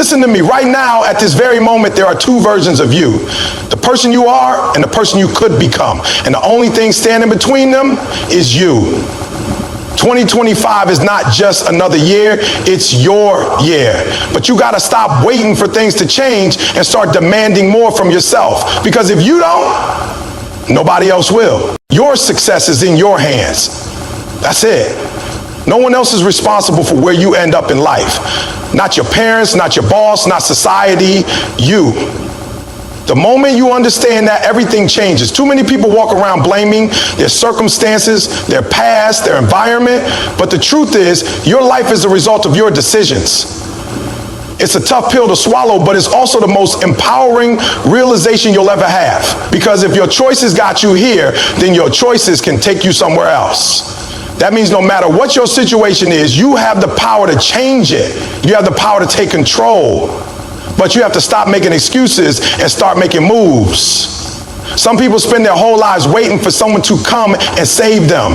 Listen to me, right now, at this very moment, there are two versions of you. The person you are and the person you could become. And the only thing standing between them is you. 2025 is not just another year, it's your year. But you gotta stop waiting for things to change and start demanding more from yourself. Because if you don't, nobody else will. Your success is in your hands. That's it. No one else is responsible for where you end up in life. Not your parents, not your boss, not society, you. The moment you understand that, everything changes. Too many people walk around blaming their circumstances, their past, their environment. But the truth is, your life is the result of your decisions. It's a tough pill to swallow, but it's also the most empowering realization you'll ever have. Because if your choices got you here, then your choices can take you somewhere else. That means no matter what your situation is, you have the power to change it. You have the power to take control. But you have to stop making excuses and start making moves. Some people spend their whole lives waiting for someone to come and save them.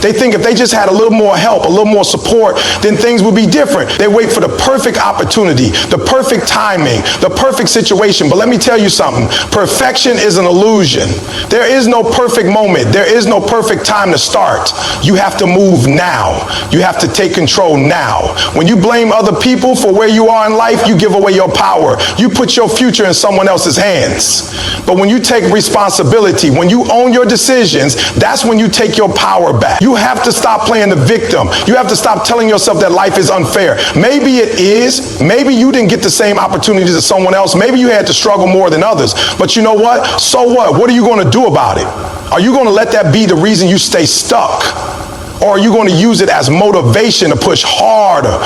They think if they just had a little more help, a little more support, then things would be different. They wait for the perfect opportunity, the perfect timing, the perfect situation. But let me tell you something. Perfection is an illusion. There is no perfect moment. There is no perfect time to start. You have to move now. You have to take control now. When you blame other people for where you are in life, you give away your power. You put your future in someone else's hands. But when you take responsibility, when you own your decisions, that's when you take your power back. You have to stop playing the victim. You have to stop telling yourself that life is unfair. Maybe it is. Maybe you didn't get the same opportunities as someone else. Maybe you had to struggle more than others. But you know what? So what? What are you going to do about it? Are you going to let that be the reason you stay stuck? Or are you going to use it as motivation to push harder?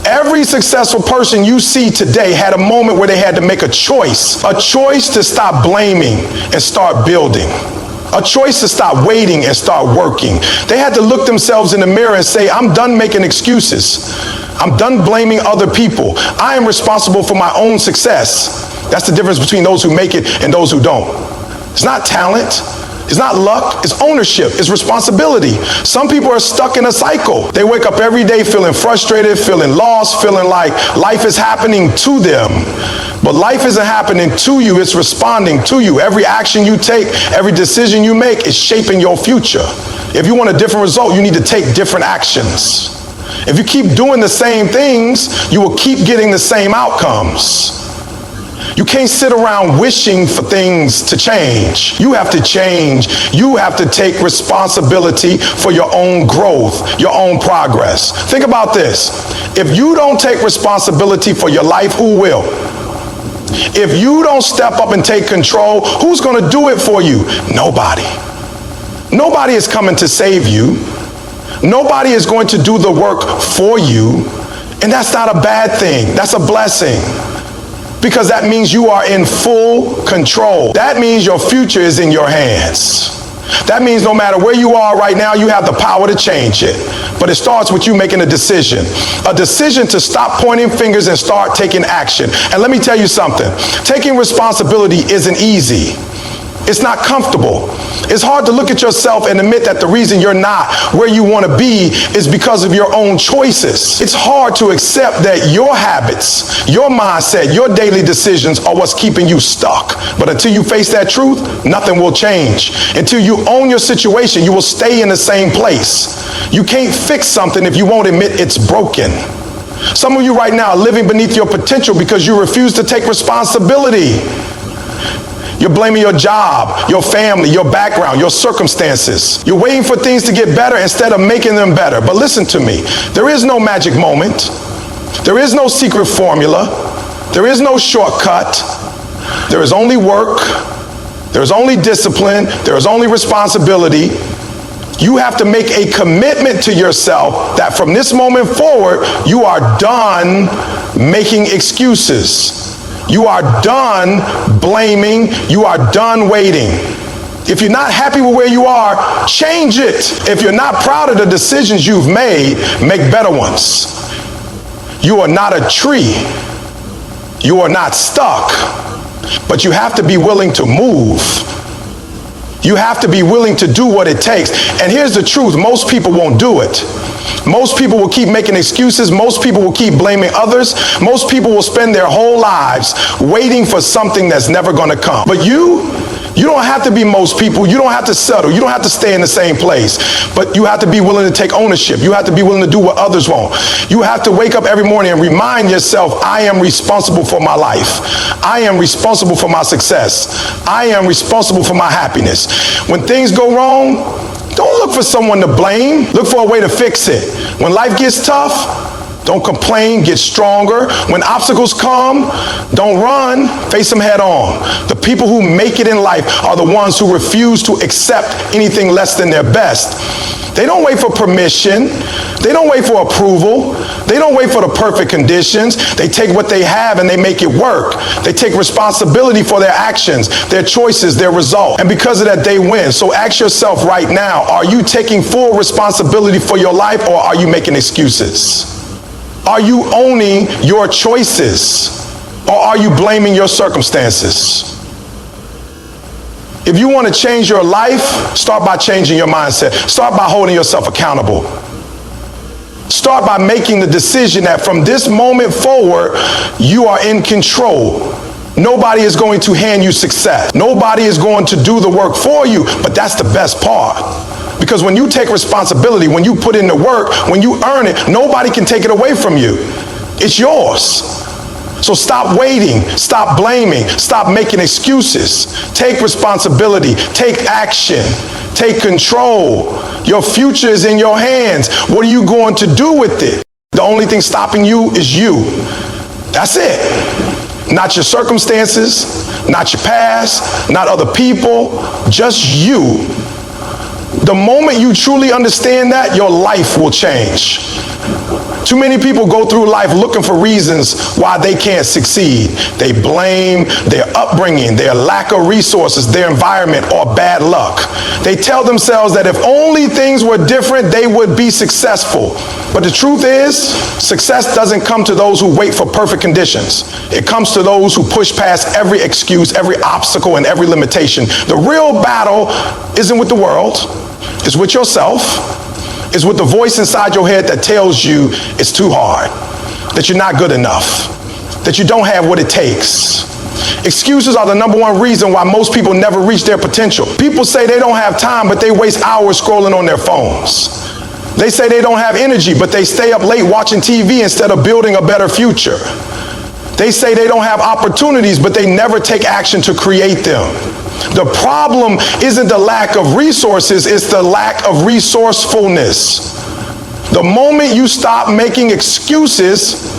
Every successful person you see today had a moment where they had to make a choice to stop blaming and start building. A choice to stop waiting and start working. They had to look themselves in the mirror and say, I'm done making excuses. I'm done blaming other people. I am responsible for my own success. That's the difference between those who make it and those who don't. It's not talent. It's not luck. It's ownership. It's responsibility. Some people are stuck in a cycle. They wake up every day feeling frustrated, feeling lost, feeling like life is happening to them. But life isn't happening to you, it's responding to you. Every action you take, every decision you make is shaping your future. If you want a different result, you need to take different actions. If you keep doing the same things, you will keep getting the same outcomes. You can't sit around wishing for things to change. You have to change. You have to take responsibility for your own growth, your own progress. Think about this. If you don't take responsibility for your life, who will? If you don't step up and take control, who's going to do it for you? Nobody. Nobody is coming to save you. Nobody is going to do the work for you. And that's not a bad thing. That's a blessing. Because that means you are in full control. That means your future is in your hands. That means no matter where you are right now, you have the power to change it. But it starts with you making a decision to stop pointing fingers and start taking action. And let me tell you something, taking responsibility isn't easy. It's not comfortable. It's hard to look at yourself and admit that the reason you're not where you want to be is because of your own choices. It's hard to accept that your habits, your mindset, your daily decisions are what's keeping you stuck. But until you face that truth, nothing will change. Until you own your situation, you will stay in the same place. You can't fix something if you won't admit it's broken. Some of you right now are living beneath your potential because you refuse to take responsibility. You're blaming your job, your family, your background, your circumstances. You're waiting for things to get better instead of making them better. But listen to me. There is no magic moment. There is no secret formula. There is no shortcut. There is only work. There is only discipline. There is only responsibility. You have to make a commitment to yourself that from this moment forward, you are done making excuses. You are done blaming. You are done waiting. If you're not happy with where you are, change it. If you're not proud of the decisions you've made, make better ones. You are not a tree. You are not stuck. But you have to be willing to move. You have to be willing to do what it takes. And here's the truth, most people won't do it. Most people will keep making excuses. Most people will keep blaming others. Most people will spend their whole lives waiting for something that's never going to come. But you don't have to be most people. You don't have to settle. You don't have to stay in the same place. But you have to be willing to take ownership. You have to be willing to do what others won't. You have to wake up every morning and remind yourself, I am responsible for my life. I am responsible for my success. I am responsible for my happiness. When things go wrong, don't look for someone to blame. Look for a way to fix it. When life gets tough, don't complain, get stronger. When obstacles come, don't run, face them head on. The people who make it in life are the ones who refuse to accept anything less than their best. They don't wait for permission. They don't wait for approval. They don't wait for the perfect conditions. They take what they have and they make it work. They take responsibility for their actions, their choices, their result. And because of that, they win. So ask yourself right now, are you taking full responsibility for your life, or are you making excuses? Are you owning your choices, or are you blaming your circumstances? If you want to change your life, start by changing your mindset. Start by holding yourself accountable. Start by making the decision that from this moment forward, you are in control. Nobody is going to hand you success. Nobody is going to do the work for you, but that's the best part. Because when you take responsibility, when you put in the work, when you earn it, nobody can take it away from you. It's yours. So stop waiting, stop blaming, stop making excuses. Take responsibility, take action, take control. Your future is in your hands. What are you going to do with it? The only thing stopping you is you. That's it. Not your circumstances, not your past, not other people, just you. The moment you truly understand that, your life will change. Too many people go through life looking for reasons why they can't succeed. They blame their upbringing, their lack of resources, their environment, or bad luck. They tell themselves that if only things were different, they would be successful. But the truth is, success doesn't come to those who wait for perfect conditions. It comes to those who push past every excuse, every obstacle, and every limitation. The real battle isn't with the world, it's with yourself. It's with the voice inside your head that tells you it's too hard, that you're not good enough, that you don't have what it takes. Excuses are the number one reason why most people never reach their potential. People say they don't have time, but they waste hours scrolling on their phones. They say they don't have energy, but they stay up late watching TV instead of building a better future. They say they don't have opportunities, but they never take action to create them. The problem isn't the lack of resources, it's the lack of resourcefulness. The moment you stop making excuses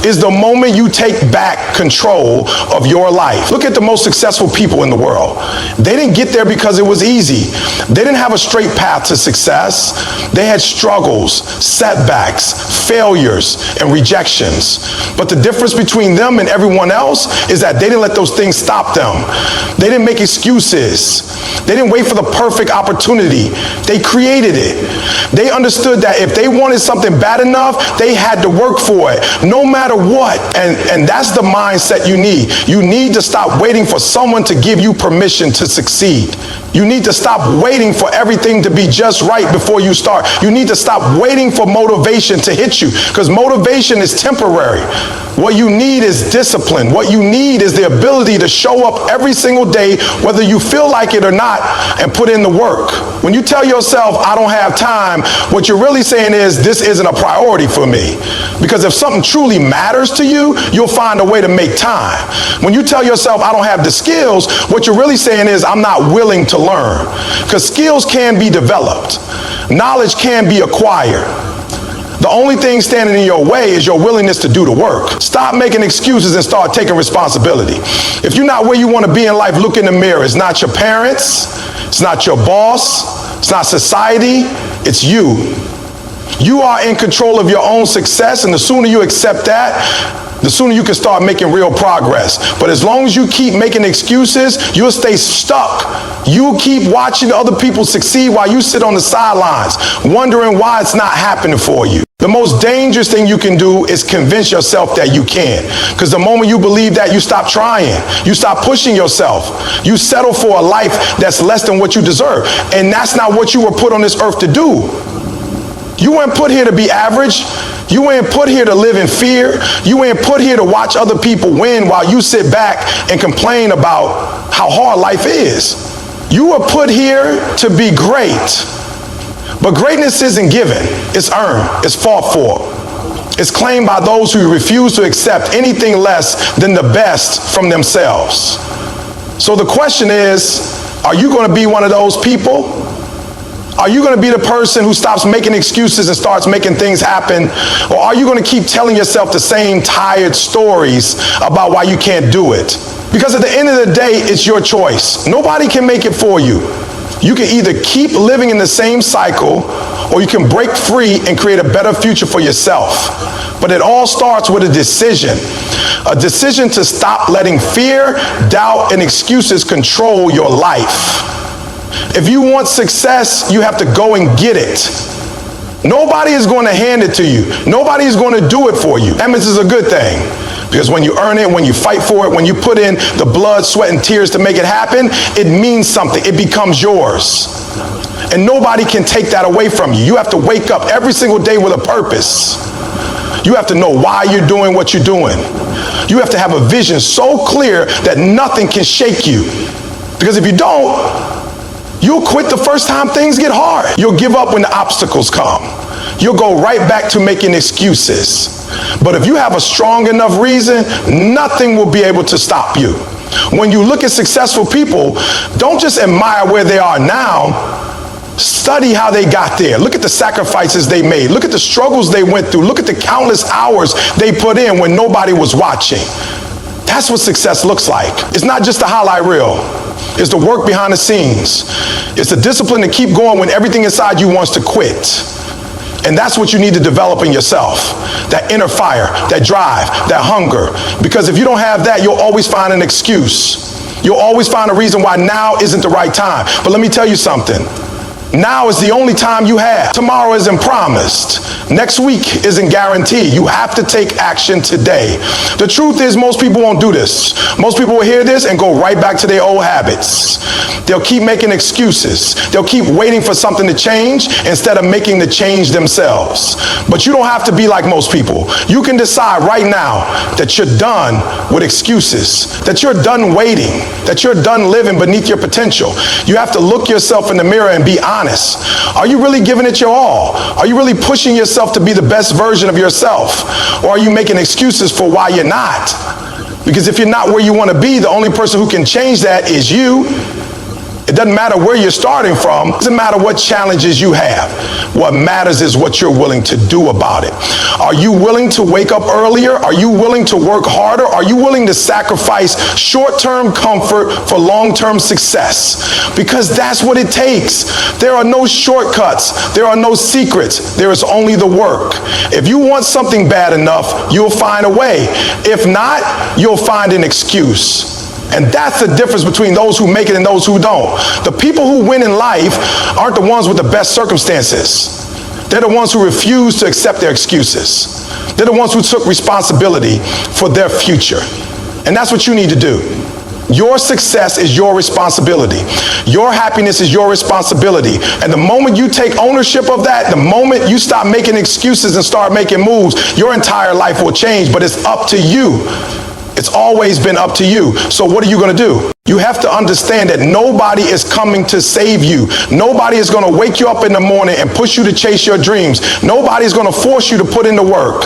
is the moment you take back control of your life. Look at the most successful people in the world. They didn't get there because it was easy. They didn't have a straight path to success. They had struggles, setbacks, failures, and rejections. But the difference between them and everyone else is that they didn't let those things stop them. They didn't make excuses. They didn't wait for the perfect opportunity. They created it. They understood that if they wanted something bad enough, they had to work for it, no matter what. And that's the mindset you need. You need to stop waiting for someone to give you permission to succeed. You need to stop waiting for everything to be just right before you start. You need to stop waiting for motivation to hit you, because motivation is temporary. What you need is discipline. What you need is the ability to show up every single day, whether you feel like it or not, and put in the work. When you tell yourself, I don't have time, what you're really saying is, this isn't a priority for me. Because if something truly matters to you, you'll find a way to make time. When you tell yourself, I don't have the skills, what you're really saying is, I'm not willing to learn. Because skills can be developed. Knowledge can be acquired. The only thing standing in your way is your willingness to do the work. Stop making excuses and start taking responsibility. If you're not where you want to be in life, look in the mirror. It's not your parents. It's not your boss. It's not society. It's you. You are in control of your own success, and the sooner you accept that, the sooner you can start making real progress. But as long as you keep making excuses, you'll stay stuck. You'll keep watching other people succeed while you sit on the sidelines, wondering why it's not happening for you. The The most dangerous thing you can do is convince yourself that you can. Because the moment you believe that, you stop trying. You stop pushing yourself. You settle for a life that's less than what you deserve. And that's not what you were put on this earth to do. You weren't put here to be average. You weren't put here to live in fear. You weren't put here to watch other people win while you sit back and complain about how hard life is. You were put here to be great. But greatness isn't given. It's earned. It's fought for. It's claimed by those who refuse to accept anything less than the best from themselves. So the question is, are you going to be one of those people? Are you going to be the person who stops making excuses and starts making things happen? Or are you going to keep telling yourself the same tired stories about why you can't do it? Because at the end of the day, it's your choice. Nobody can make it for you. You can either keep living in the same cycle, or you can break free and create a better future for yourself. But it all starts with a decision to stop letting fear, doubt, and excuses control your life. If you want success, you have to go and get it. Nobody is going to hand it to you. Nobody is going to do it for you. That means it's a good thing. Because when you earn it, when you fight for it, when you put in the blood, sweat, and tears to make it happen, it means something. It becomes yours. And nobody can take that away from you. You have to wake up every single day with a purpose. You have to know why you're doing what you're doing. You have to have a vision so clear that nothing can shake you. Because if you don't, you'll quit the first time things get hard. You'll give up when the obstacles come. You'll go right back to making excuses. But if you have a strong enough reason, nothing will be able to stop you. When you look at successful people, don't just admire where they are now. Study how they got there. Look at the sacrifices they made. Look at the struggles they went through. Look at the countless hours they put in when nobody was watching. That's what success looks like. It's not just a highlight reel. It's the work behind the scenes. It's the discipline to keep going when everything inside you wants to quit. And that's what you need to develop in yourself. That inner fire, that drive, that hunger. Because if you don't have that, you'll always find an excuse. You'll always find a reason why now isn't the right time. But let me tell you something. Now is the only time you have. Tomorrow isn't promised. Next week isn't guaranteed. You have to take action today. The truth is, most people won't do this. Most people will hear this and go right back to their old habits. They'll keep making excuses. They'll keep waiting for something to change instead of making the change themselves. But you don't have to be like most people. You can decide right now that you're done with excuses, that you're done waiting, that you're done living beneath your potential. You have to look yourself in the mirror and be honest. Are you really giving it your all? Are you really pushing yourself to be the best version of yourself? Or are you making excuses for why you're not? Because if you're not where you want to be, the only person who can change that is you. It doesn't matter where you're starting from. It doesn't matter what challenges you have. What matters is what you're willing to do about it. Are you willing to wake up earlier? Are you willing to work harder? Are you willing to sacrifice short-term comfort for long-term success? Because that's what it takes. There are no shortcuts. There are no secrets. There is only the work. If you want something bad enough, you'll find a way. If not, you'll find an excuse. And that's the difference between those who make it and those who don't. The people who win in life aren't the ones with the best circumstances. They're the ones who refuse to accept their excuses. They're the ones who took responsibility for their future. And that's what you need to do. Your success is your responsibility. Your happiness is your responsibility. And the moment you take ownership of that, the moment you stop making excuses and start making moves, your entire life will change. But it's up to you. It's always been up to you. So what are you going to do? You have to understand that nobody is coming to save you. Nobody is going to wake you up in the morning and push you to chase your dreams. Nobody is going to force you to put in the work.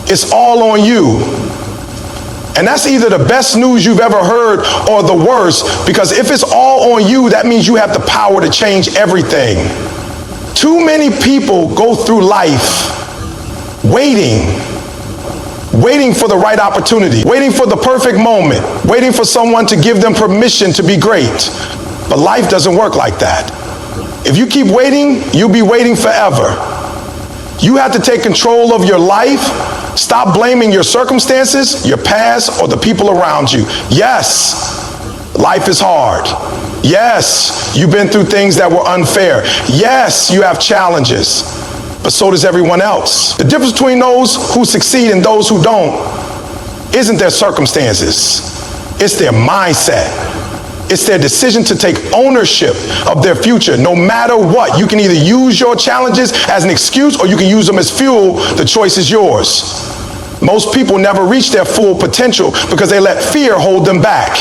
It's all on you. And that's either the best news you've ever heard or the worst, because if it's all on you, that means you have the power to change everything. Too many people go through life waiting for the right opportunity, waiting for the perfect moment, waiting for someone to give them permission to be great. But life doesn't work like that. If you keep waiting, you'll be waiting forever. You have to take control of your life. Stop blaming your circumstances, your past, or the people around you. Yes, life is hard. Yes, you've been through things that were unfair. Yes, you have challenges. but so does everyone else. The difference between those who succeed and those who don't isn't their circumstances. It's their mindset. It's their decision to take ownership of their future. No matter what, you can either use your challenges as an excuse or you can use them as fuel. The choice is yours. Most people never reach their full potential because they let fear hold them back.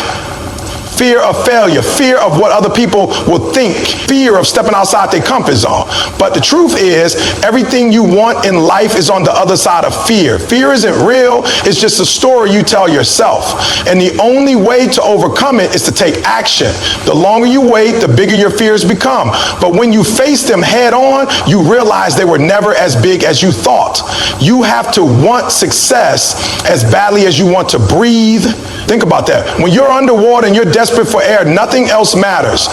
Fear of failure, fear of what other people will think, fear of stepping outside their comfort zone. But the truth is, everything you want in life is on the other side of fear. Fear isn't real, it's just a story you tell yourself. And the only way to overcome it is to take action. The longer you wait, the bigger your fears become. But when you face them head on, you realize they were never as big as you thought. You have to want success as badly as you want to breathe. Think about that. When you're underwater and you're desperate for air, nothing else matters.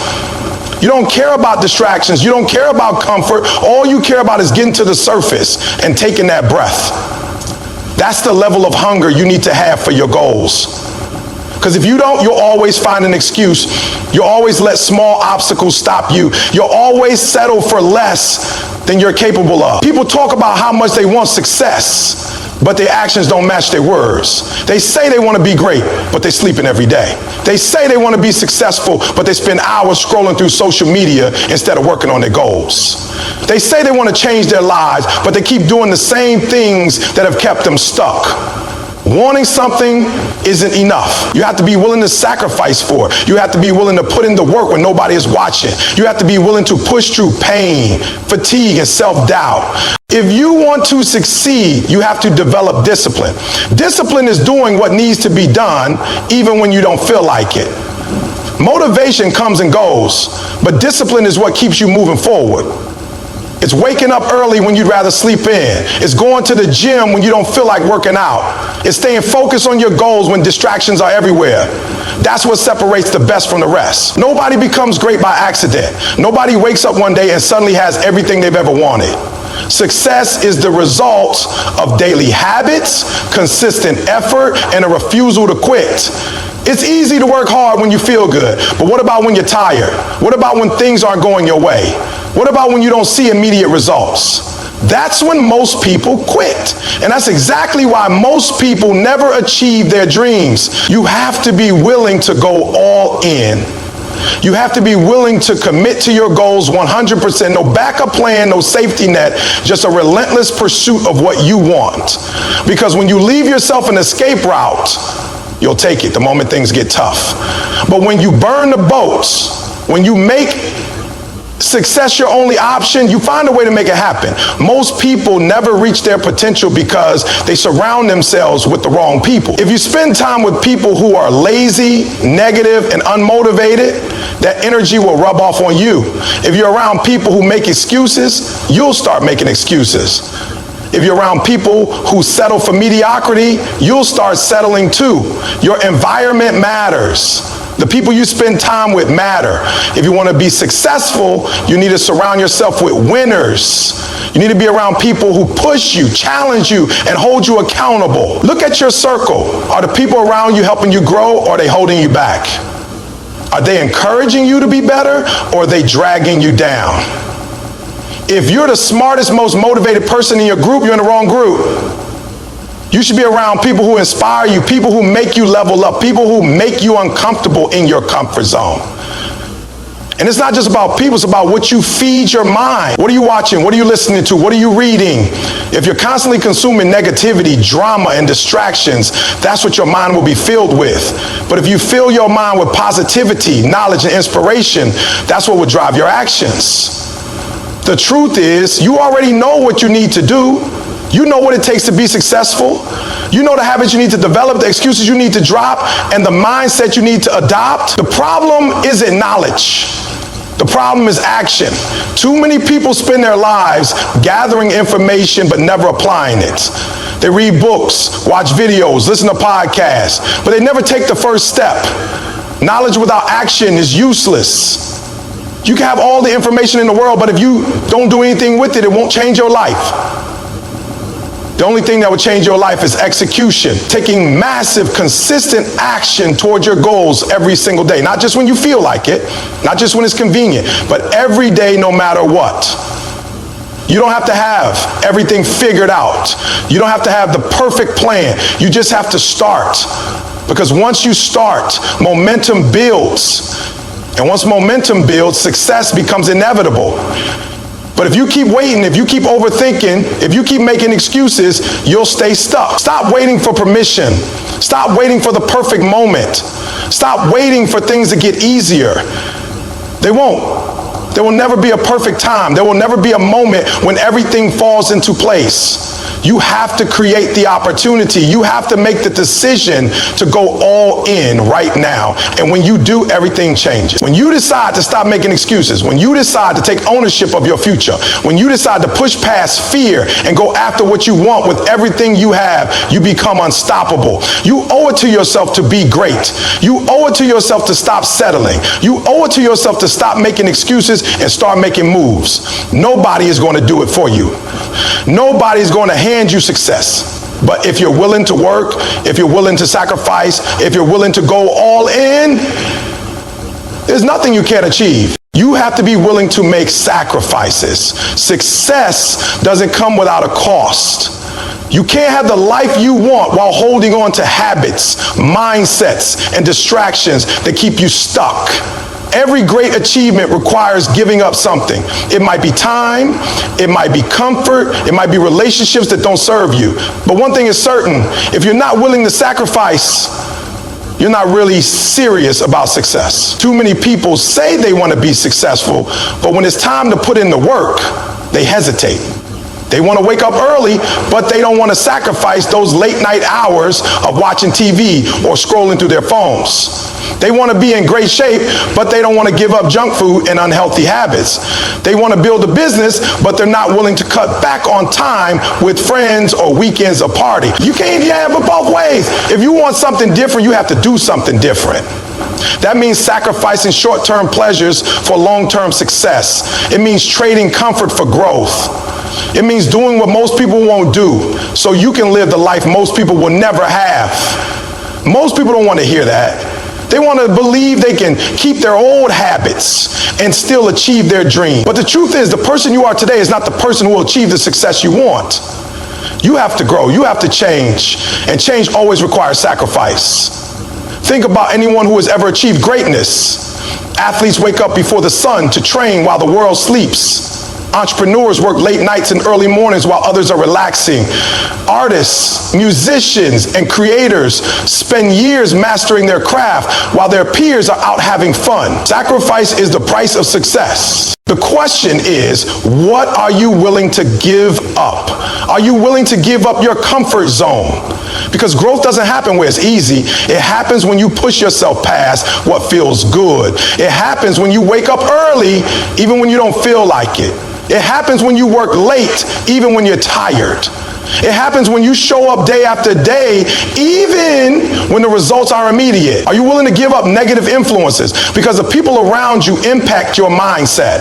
You don't care about distractions. You don't care about comfort. All you care about is getting to the surface and taking that breath. That's the level of hunger you need to have for your goals. Because if you don't, you'll always find an excuse. You'll always let small obstacles stop you. You'll always settle for less than you're capable of. People talk about how much they want success, but their actions don't match their words. They say they want to be great, but they're sleeping every day. They say they want to be successful, but they spend hours scrolling through social media instead of working on their goals. They say they want to change their lives, but they keep doing the same things that have kept them stuck. Wanting something isn't enough. You have to be willing to sacrifice for it. You have to be willing to put in the work when nobody is watching. You have to be willing to push through pain, fatigue, and self-doubt. If you want to succeed, you have to develop discipline. Discipline is doing what needs to be done even when you don't feel like it. Motivation comes and goes, but discipline is what keeps you moving forward. It's waking up early when you'd rather sleep in. It's going to the gym when you don't feel like working out. It's staying focused on your goals when distractions are everywhere. That's what separates the best from the rest. Nobody becomes great by accident. Nobody wakes up one day and suddenly has everything they've ever wanted. Success is the result of daily habits, consistent effort, and a refusal to quit. It's easy to work hard when you feel good, but what about when you're tired? What about when things aren't going your way? What about when you don't see immediate results? That's when most people quit. And that's exactly why most people never achieve their dreams. You have to be willing to go all in. You have to be willing to commit to your goals 100%. No backup plan, no safety net, just a relentless pursuit of what you want. Because when you leave yourself an escape route, you'll take it the moment things get tough. But when you burn the boats, when you make success your only option, you find a way to make it happen. Most people never reach their potential because they surround themselves with the wrong people. If you spend time with people who are lazy, negative, and unmotivated, that energy will rub off on you. If you're around people who make excuses, you'll start making excuses. If you're around people who settle for mediocrity, you'll start settling too. Your environment matters. The people you spend time with matter. If you want to be successful, you need to surround yourself with winners. You need to be around people who push you, challenge you, and hold you accountable. Look at your circle. Are the people around you helping you grow, or are they holding you back? Are they encouraging you to be better, or are they dragging you down? If you're the smartest, most motivated person in your group, you're in the wrong group. You should be around people who inspire you, people who make you level up, people who make you uncomfortable in your comfort zone. And it's not just about people, it's about what you feed your mind. What are you watching? What are you listening to? What are you reading? If you're constantly consuming negativity, drama, and distractions, that's what your mind will be filled with. But if you fill your mind with positivity, knowledge, and inspiration, that's what will drive your actions. The truth is, you already know what you need to do. You know what it takes to be successful. You know the habits you need to develop, the excuses you need to drop, and the mindset you need to adopt. The problem isn't knowledge. The problem is action. Too many people spend their lives gathering information but never applying it. They read books, watch videos, listen to podcasts, but they never take the first step. Knowledge without action is useless. You can have all the information in the world, but if you don't do anything with it, it won't change your life. The only thing that will change your life is execution, taking massive, consistent action towards your goals every single day. Not just when you feel like it, not just when it's convenient, but every day, no matter what. You don't have to have everything figured out. You don't have to have the perfect plan. You just have to start. Because once you start, momentum builds. And once momentum builds, success becomes inevitable. But if you keep waiting, if you keep overthinking, if you keep making excuses, you'll stay stuck. Stop waiting for permission. Stop waiting for the perfect moment. Stop waiting for things to get easier. They won't. There will never be a perfect time. There will never be a moment when everything falls into place. You have to create the opportunity. You have to make the decision to go all in right now. And when you do, everything changes. When you decide to stop making excuses, when you decide to take ownership of your future, when you decide to push past fear and go after what you want with everything you have, you become unstoppable. You owe it to yourself to be great. You owe it to yourself to stop settling. You owe it to yourself to stop making excuses and start making moves. Nobody is going to do it for you. Nobody is going to hand you success. But if you're willing to work, if you're willing to sacrifice, if you're willing to go all in, there's nothing you can't achieve. You have to be willing to make sacrifices. Success doesn't come without a cost. You can't have the life you want while holding on to habits, mindsets, and distractions that keep you stuck. Every great achievement requires giving up something. It might be time, it might be comfort, it might be relationships that don't serve you. But one thing is certain, if you're not willing to sacrifice, you're not really serious about success. Too many people say they want to be successful, but when it's time to put in the work, they hesitate. They want to wake up early, but they don't want to sacrifice those late night hours of watching TV or scrolling through their phones. They want to be in great shape, but they don't want to give up junk food and unhealthy habits. They want to build a business, but they're not willing to cut back on time with friends or weekends or party. You can't have it both ways. If you want something different, you have to do something different. That means sacrificing short-term pleasures for long-term success. It means trading comfort for growth. It means doing what most people won't do so you can live the life most people will never have. Most people don't want to hear that. They want to believe they can keep their old habits and still achieve their dream. But the truth is, the person you are today is not the person who will achieve the success you want. You have to grow. You have to change. And change always requires sacrifice. Think about anyone who has ever achieved greatness. Athletes wake up before the sun to train while the world sleeps. Entrepreneurs work late nights and early mornings while others are relaxing. Artists, musicians, and creators spend years mastering their craft while their peers are out having fun. Sacrifice is the price of success. The question is, what are you willing to give up? Are you willing to give up your comfort zone? Because growth doesn't happen where it's easy. It happens when you push yourself past what feels good. It happens when you wake up early, even when you don't feel like it. It happens when you work late, even when you're tired. It happens when you show up day after day, even when the results are immediate. Are you willing to give up negative influences? Because the people around you impact your mindset.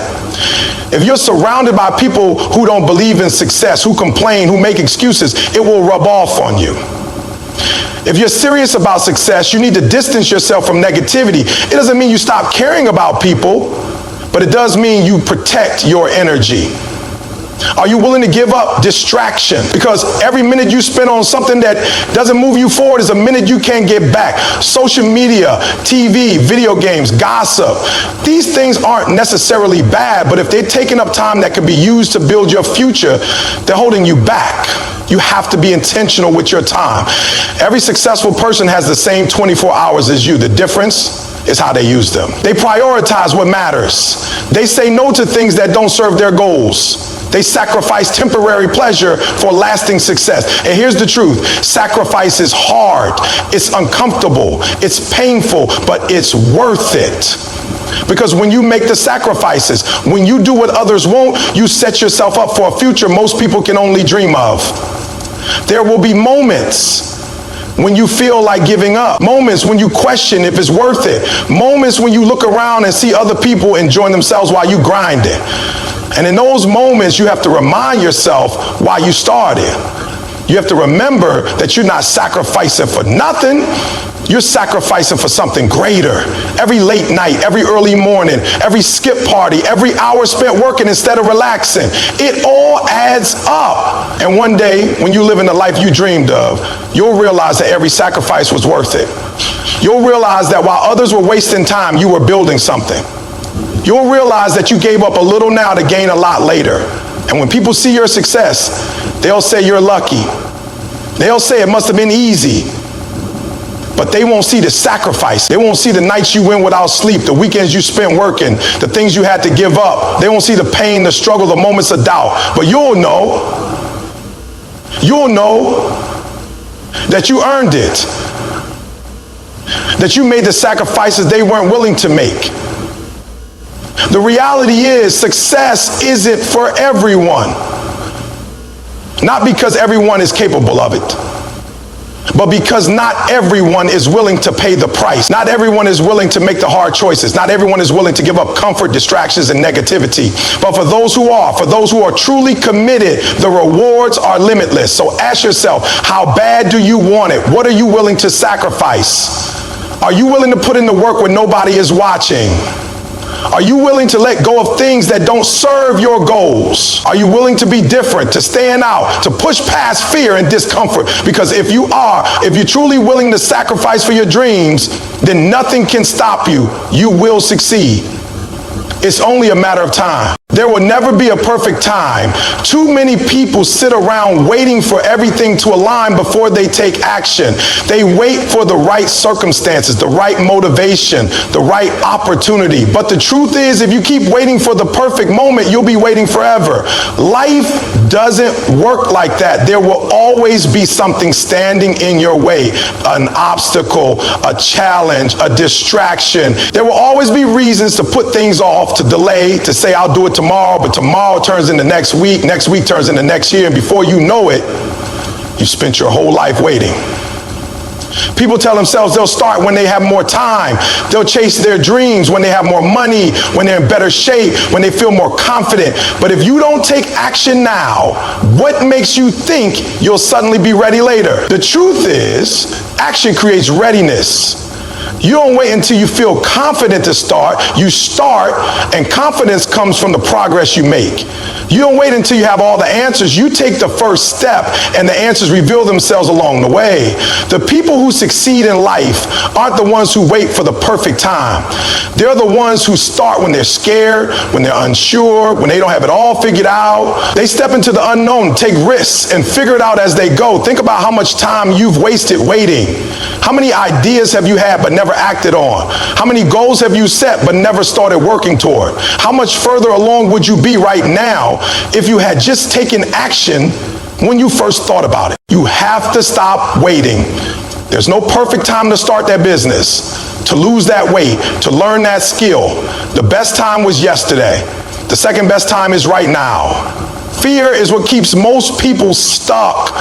If you're surrounded by people who don't believe in success, who complain, who make excuses, it will rub off on you. If you're serious about success, you need to distance yourself from negativity. It doesn't mean you stop caring about people, but it does mean you protect your energy. Are you willing to give up distraction? Because every minute you spend on something that doesn't move you forward is a minute you can't get back. Social media, TV, video games, gossip. These things aren't necessarily bad, but if they're taking up time that could be used to build your future, they're holding you back. You have to be intentional with your time. Every successful person has the same 24 hours as you. The difference is how they use them. They prioritize what matters. They say no to things that don't serve their goals. They sacrifice temporary pleasure for lasting success. And here's the truth. Sacrifice is hard. It's uncomfortable. It's painful, but it's worth it. Because when you make the sacrifices, when you do what others won't, you set yourself up for a future most people can only dream of. There will be moments when you feel like giving up, moments when you question if it's worth it, moments when you look around and see other people enjoying themselves while you grind it. And in those moments, you have to remind yourself why you started. You have to remember that you're not sacrificing for nothing. You're sacrificing for something greater. Every late night, every early morning, every skip party, every hour spent working instead of relaxing, it all adds up. And one day, when you live in the life you dreamed of, you'll realize that every sacrifice was worth it. You'll realize that while others were wasting time, you were building something. You'll realize that you gave up a little now to gain a lot later. And when people see your success, they'll say you're lucky. They'll say it must have been easy. But they won't see the sacrifice. They won't see the nights you went without sleep, the weekends you spent working, the things you had to give up. They won't see the pain, the struggle, the moments of doubt. But you'll know that you earned it. That you made the sacrifices they weren't willing to make. The reality is, success isn't for everyone. Not because everyone is capable of it, but because not everyone is willing to pay the price. Not everyone is willing to make the hard choices. Not everyone is willing to give up comfort, distractions, and negativity. But for those who are truly committed, the rewards are limitless. So ask yourself, how bad do you want it? What are you willing to sacrifice? Are you willing to put in the work when nobody is watching? Are you willing to let go of things that don't serve your goals? Are you willing to be different, to stand out, to push past fear and discomfort? Because if you're truly willing to sacrifice for your dreams, then nothing can stop you. You will succeed. It's only a matter of time. There will never be a perfect time. Too many people sit around waiting for everything to align before they take action. They wait for the right circumstances, the right motivation, the right opportunity. But the truth is, if you keep waiting for the perfect moment, you'll be waiting forever. Life doesn't work like that. There will always be something standing in your way, an obstacle, a challenge, a distraction. There will always be reasons to put things off, to delay, to say, I'll do it tomorrow, but tomorrow turns into next week turns into next year, and before you know it, you spent your whole life waiting. People tell themselves they'll start when they have more time. They'll chase their dreams when they have more money, when they're in better shape, when they feel more confident. But if you don't take action now, what makes you think you'll suddenly be ready later? The truth is, action creates readiness. You don't wait until you feel confident to start. You start, and confidence comes from the progress you make. You don't wait until you have all the answers. You take the first step, and the answers reveal themselves along the way. The people who succeed in life aren't the ones who wait for the perfect time. They're the ones who start when they're scared, when they're unsure, when they don't have it all figured out. They step into the unknown, take risks, and figure it out as they go. Think about how much time you've wasted waiting. How many ideas have you had but never acted on? How many goals have you set but never started working toward? How much further along would you be right now if you had just taken action when you first thought about it? You have to stop waiting. There's no perfect time to start that business, to lose that weight, to learn that skill. The best time was yesterday. The second best time is right now. Fear is what keeps most people stuck.